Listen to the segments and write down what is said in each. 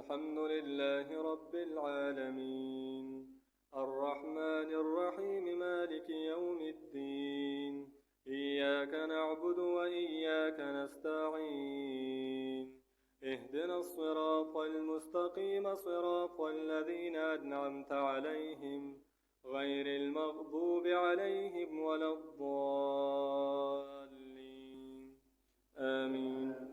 الحمد لله رب العالمين، الرحمن الرحيم، مالك يوم الدين. إياك نعبد وإياك نستعين. اهدنا الصراط المستقيم، صراط الذين أنعمت عليهم غير المغضوب عليهم ولا الضالين. آمين.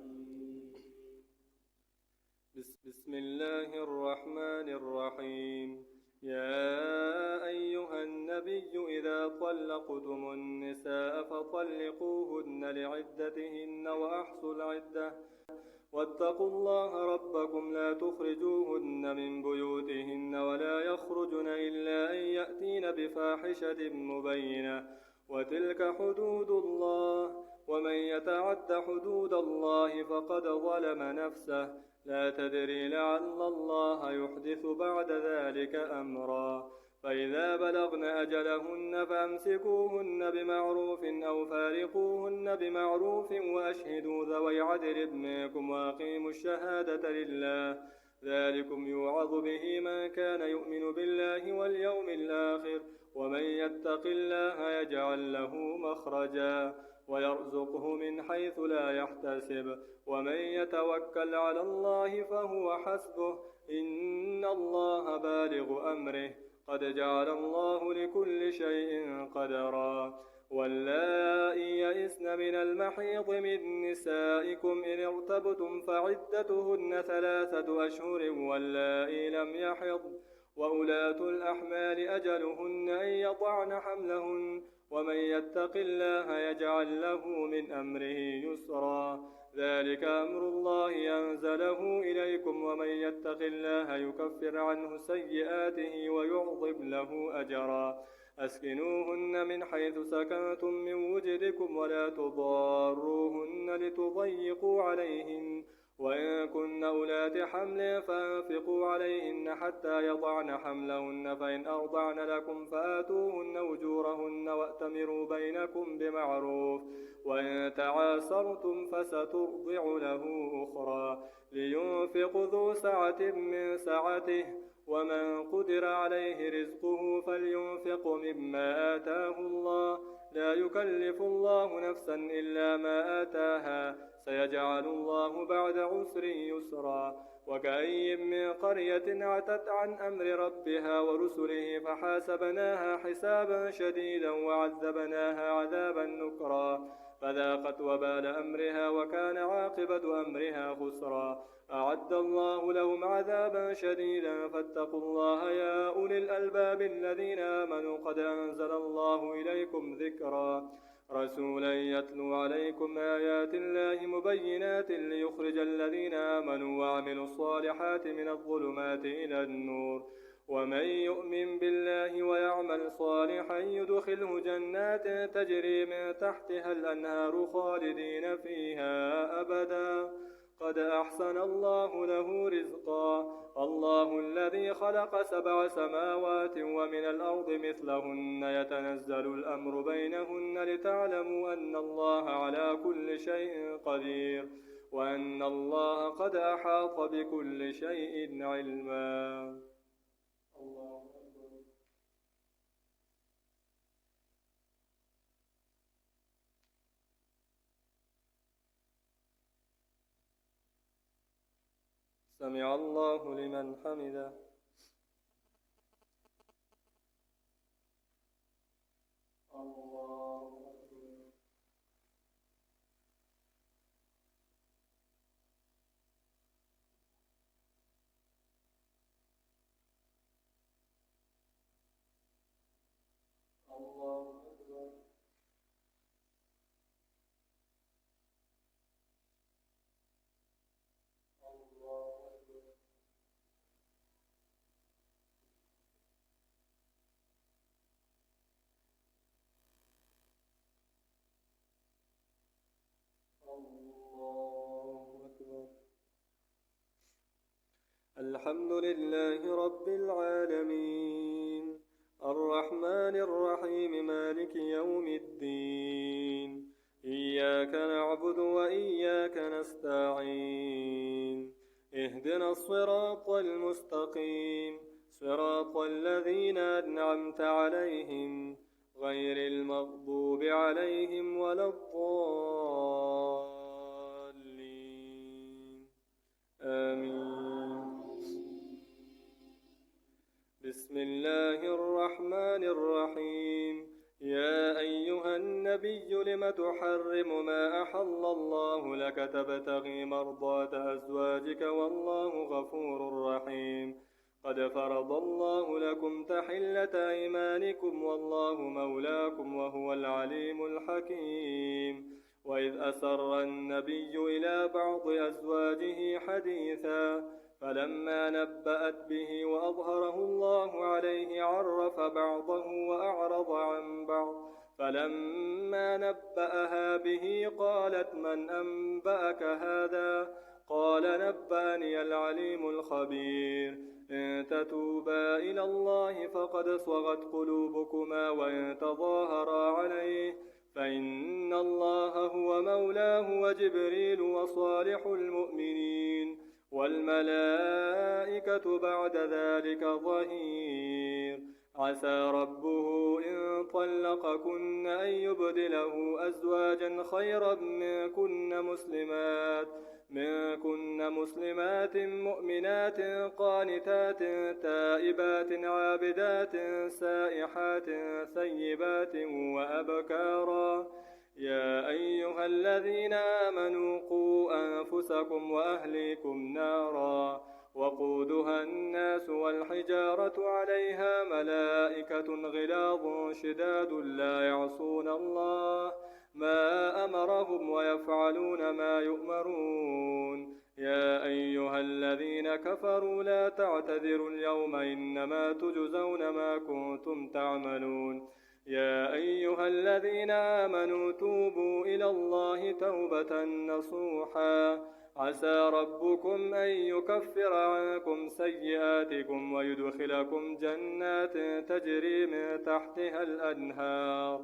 بسم الله الرحمن الرحيم. يا أيها النبي إذا طلقتم النساء فطلقوهن لعدتهن وأحصوا العدة واتقوا الله ربكم لا تخرجوهن من بيوتهن ولا يخرجن إلا أن يأتين بفاحشة مبينة، وتلك حدود الله، ومن يتعد حدود الله فقد ظلم نفسه، لا تدري لعل الله يحدث بعد ذلك أمرا. فإذا بلغن أجلهن فأمسكوهن بمعروف أو فارقوهن بمعروف وأشهدوا ذوي عدل منكم وأقيموا الشهادة لله، ذلكم يوعظ به من كان يؤمن بالله واليوم الآخر، ومن يتق الله يجعل له مخرجا ويرزقه من حيث لا يحتسب، ومن يتوكل على الله فهو حسبه، إن الله بالغ أمره، قد جعل الله لكل شيء قدرا. واللائي يئسن من المحيض من نسائكم إن ارتبتم فعدتهن 3 أشهر واللائي لم يحض، وأولاة الأحمال أجلهن أن يضعن حملهن، ومن يتق الله يجعل له من أمره يسرا، ذلك أمر الله أنزله إليكم، ومن يتق الله يكفر عنه سيئاته ويعظم له أجرا. أسكنوهن من حيث سكنتم من وجدكم ولا تضاروهن لتضيقوا عليهن، وإن كن أولات حمل فأنفقوا عليهن حتى يضعن حملهن، فإن أرضعن لكم فآتوهن أجورهن وأتمروا بينكم بمعروف، وإن تعاسرتم فسترضع له أخرى، لينفق ذو سعة من سعته، ومن قدر عليه رزقه فلينفق مما آتاه الله، لا يكلف الله نفسا إلا ما آتاها، سيجعل الله بعد عسر يسرا. وكأي من قرية عتت عن أمر ربها ورسله فحاسبناها حسابا شديدا وعذبناها عذابا نكرا، فذاقت وبال أمرها وكان عاقبة أمرها خسرا. أعد الله لهم عذابا شديدا فاتقوا الله يا أولي الألباب الذين آمنوا قد أنزل الله إليكم ذكرا، رسولا يتلو عليكم آيات الله مبينات ليخرج الذين آمنوا وعملوا الصالحات من الظلمات إلى النور، ومن يؤمن بالله ويعمل صالحا يدخله جنات تجري من تحتها الأنهار خالدين فيها أبدا، قد أحسن الله له رزقا. الله الذي خلق 7 سماوات ومن الأرض مثلهن يتنزل الأمر بينهن لتعلموا أن الله على كل شيء قدير، وأن الله قد أحاط بكل شيء علما. الله أكبر. سمع الله لمن حمده. الله أكبر. الله أكبر. الله أكبر. الحمد لله رب العالمين، الرحمن الرحيم، مالك يوم الدين. إياك نعبد وإياك نستعين. اهدنا الصراط المستقيم صراط الذين أنعمت عليهم غير المغضوب عليهم ولا الضالين آمين. بسم الله الرحمن الرحيم. يا أيها النبي لم تحرم ما أحل الله لك تبتغي مرضات أزواجك والله غفور رحيم. قد فرض الله لكم تحلة أيمانكم والله مولاكم وهو العليم الحكيم. وإذ أسر النبي إلى بعض أزواجه حديثا فلما نبأت به وأظهره الله عليه عرف بعضه وأعرض عن بعض فلما نبأها به قالت من أنبأك هذا قال نبأني العليم الخبير. إن تتوبا إلى الله فقد صغت قلوبكما وإن تظاهرا عليه فإن الله هو مولاه وجبريل وصالح المؤمنين والملائكة بعد ذلك ظهير. عسى ربه إن طلقكن أن يبدله أزواجا خيرا منكن مسلمات مؤمنات قانتات تائبات عابدات سائحات ثيبات وأبكارا. يا أيها الذين آمنوا قوا أنفسكم وأهليكم نارا وقودها الناس والحجارة عليها ملائكة غلاظ شداد لا يعصون الله ما أمرهم ويفعلون ما يؤمرون. يا أيها الذين كفروا لا تعتذروا اليوم إنما تجزون ما كنتم تعملون. يا أيها الذين آمنوا توبوا إلى الله توبة نصوحا عسى ربكم أن يكفر عنكم سيئاتكم ويدخلكم جنات تجري من تحتها الأنهار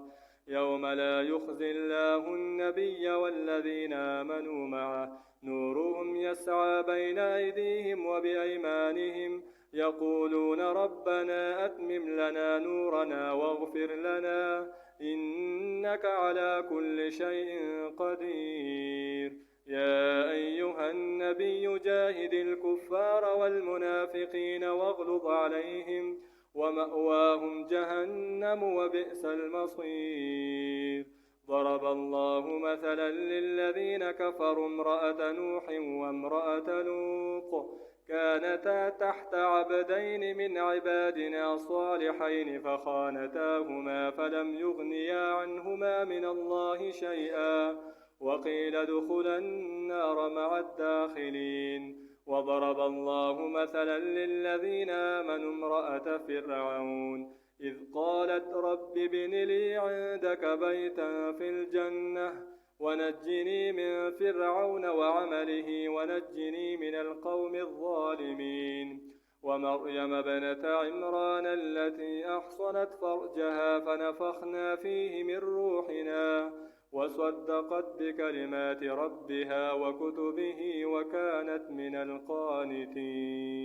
يوم لا يخزي الله النبي والذين آمنوا معه نورهم يسعى بين أيديهم وبأيمانهم يقولون ربنا أتمم لنا نورنا واغفر لنا إنك على كل شيء قدير. يا أيها النبي جاهد الكفار والمنافقين واغلظ عليهم ومأواهم جهنم وبئس المصير. ضرب الله مثلا للذين كفروا امرأة نوح وامرأة لوط كانتا تحت عبدين من عبادنا صالحين فخانتاهما فلم يغنيا عنهما من الله شيئا وقيل ادخلا النار مع الداخلين. وضرب الله مثلا للذين آمنوا امرأة فرعون إذ قالت رب ابن لي عندك بيتا في الجنة ونجني من فرعون وعمله ونجني من القوم الظالمين. ومريم ابنة عمران التي أحصنت فرجها فنفخنا فيه من روحنا وصدقت بكلمات ربها وكتبه وكانت من القانتين.